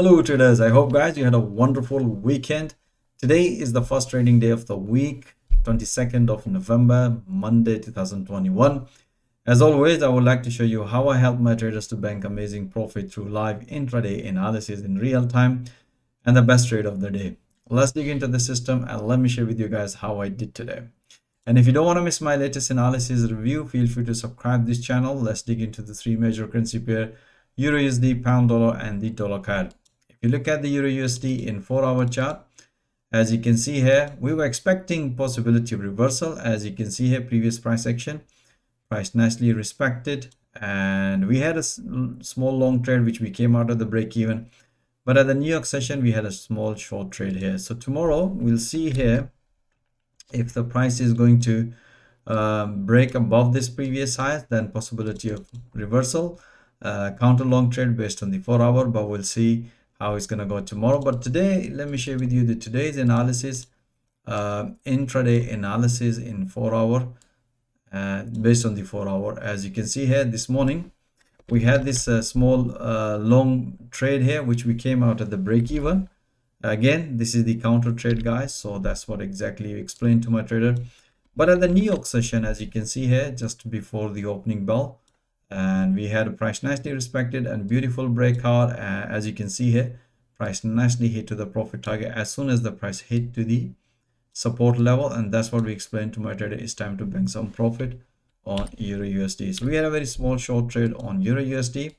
Hello traders, I hope guys you had a wonderful weekend. Today is the first trading day of the week, 22nd of November, Monday 2021. As always, I would like to show you how I help my traders to bank amazing profit through live intraday analysis in real time and the best trade of the day. Let's dig into the system and let me share with you guys how I did today. And if you don't want to miss my latest analysis review, feel free to subscribe this channel. Let's dig into the three major currency pair, EURUSD, pound dollar, and the dollar CAD. If you look at the EURUSD in 4-hour chart, as you can see here, we were expecting possibility of reversal. As you can see here, previous price action, price nicely respected, and we had a small long trade which we came out of the break even. But at the New York session, we had a small short trade here. So tomorrow we'll see here if the price is going to break above this previous high, then possibility of reversal, counter long trade based on the 4-hour, but we'll see how it's going to go tomorrow. But today, let me share with you the today's analysis, intraday analysis in 4-hour, based on the 4-hour. As you can see here, this morning we had this small long trade here which we came out at the break even. Again, this is the counter trade, guys, so that's what exactly explained to my trader. But at the New York session, as you can see here, just before the opening bell, and we had a price nicely respected and beautiful breakout. As you can see here, price nicely hit to the profit target as soon as the price hit to the support level, and that's what we explained to my trader. It's time to bank some profit on EURUSD. So we had a very small short trade on EURUSD,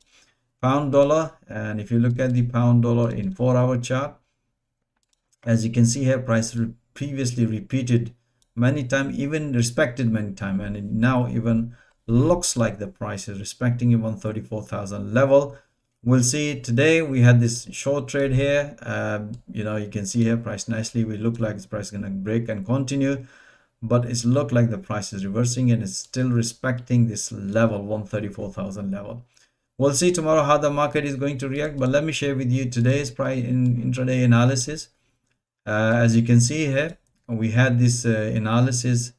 pound dollar, and if you look at the pound dollar in 4-hour chart, as you can see here, price previously repeated many times, even respected many times, and it now even looks like the price is respecting even 34,000 level. We'll see today. We had this short trade here. You can see here price nicely. We look like this price is going to break and continue, but it's looked like the price is reversing and it's still respecting this level, 134,000 level. We'll see tomorrow how the market is going to react, but let me share with you today's price in intraday analysis. As you can see here, we had this analysis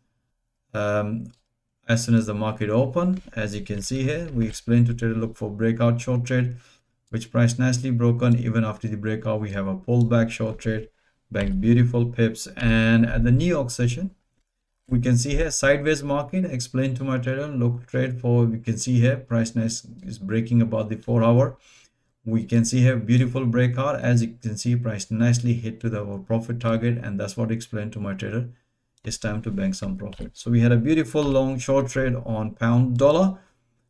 as soon as the market opened. As you can see here, we explained to trader look for breakout short trade, which price nicely broken. Even after the breakout, we have a pullback short trade, bank beautiful pips. And at the New York session, we can see here sideways market. Explained to my trader look trade for, we can see here price nice is breaking about the 4-hour. We can see here beautiful breakout. As you can see, price nicely hit to the profit target, and that's what I explained to my trader. It's time to bank some profit. So we had a beautiful long short trade on pound dollar,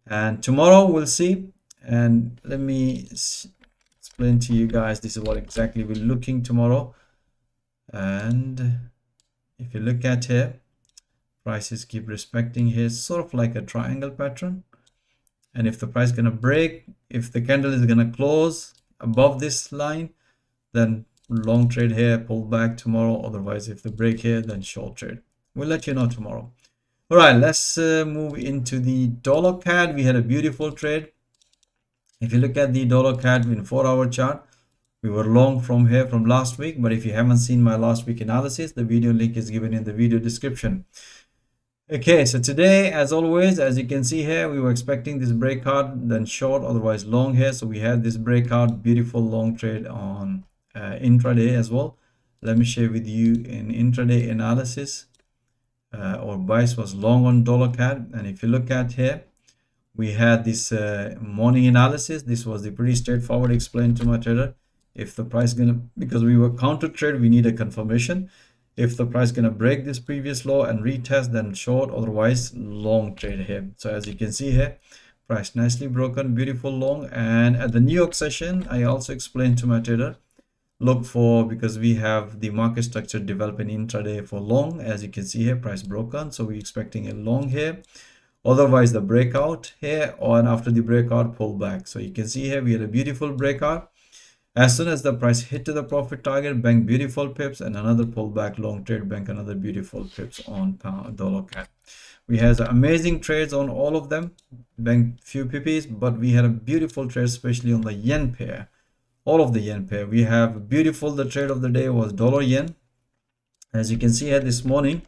and tomorrow we'll see. And let me explain to you guys, this is what exactly we're looking tomorrow. And if you look at here, prices keep respecting here, sort of like a triangle pattern. And if the price is going to break, if the candle is going to close above this line, then long trade here, pull back tomorrow. Otherwise, if the break here, then short trade. We'll let you know tomorrow. All right, let's move into the dollar CAD. We had a beautiful trade. If you look at the dollar CAD in 4-hour chart, we were long from here from last week. But if you haven't seen my last week analysis, the video link is given in the video description. Okay, so today, as always, as you can see here, we were expecting this breakout, then short, otherwise long here. So we had this breakout, beautiful long trade on intraday as well. Let me share with you in intraday analysis. Our bias was long on dollar CAD, and if you look at here, we had this morning analysis. This was the pretty straightforward, explained to my trader. If the price gonna, because we were counter trade, we need a confirmation. If the price gonna break this previous low and retest, then short, otherwise long trade here. So as you can see here, price nicely broken, beautiful long. And at the New York session, I also explained to my trader look for, because we have the market structure developing intraday for long. As you can see here, price broken, so we're expecting a long here, otherwise the breakout here, or and after the breakout pull back. So you can see here we had a beautiful breakout. As soon as the price hit to the profit target, bank beautiful pips, and another pullback long trade, bank another beautiful pips on pound dollar CAD. We had amazing trades on all of them, bank few pps, but we had a beautiful trade, especially on the yen pair. All of the yen pair, we have beautiful. The trade of the day was dollar yen. As you can see here this morning,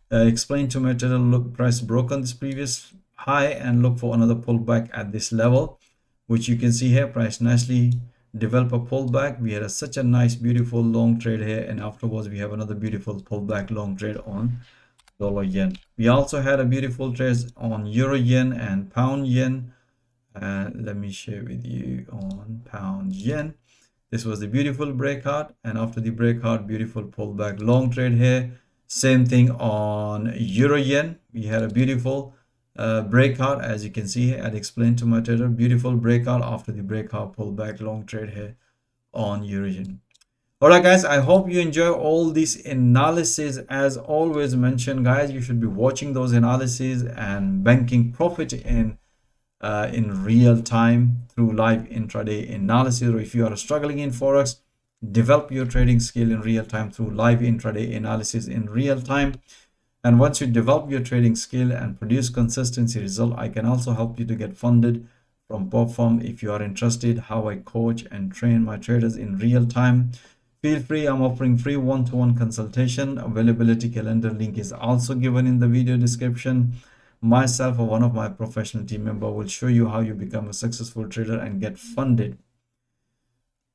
explained to my trader, look, price broken this previous high and look for another pullback at this level, which you can see here, price nicely develop a pullback. We had such a nice beautiful long trade here, and afterwards we have another beautiful pullback long trade on dollar yen. We also had a beautiful trade on euro yen and pound yen. Let me share with you on pound yen. This was the beautiful breakout, and after the breakout, beautiful pullback long trade here. Same thing on euro yen. We had a beautiful breakout, as you can see. I'd explained to my trader, beautiful breakout after the breakout pullback long trade here on euro yen. All right, guys, I hope you enjoy all this analysis. As always mentioned, guys, you should be watching those analyses and banking profit in real time through live intraday analysis. Or if you are struggling in Forex, develop your trading skill in real time through live intraday analysis in real time. And once you develop your trading skill and produce consistency result, I can also help you to get funded from Perform. If you are interested how I coach and train my traders in real time, feel free. I'm offering free one-to-one consultation. Availability calendar link is also given in the video description. Myself or one of my professional team member will show you how you become a successful trader and get funded.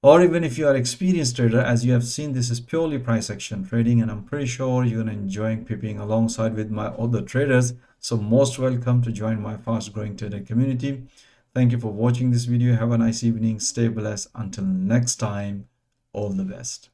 Or even if you are experienced trader, as you have seen, this is purely price action trading, and I'm pretty sure you're gonna enjoy peeping alongside with my other traders. So most welcome to join my fast growing trader community. Thank you for watching this video. Have a nice evening. Stay blessed. Until next time, all the best.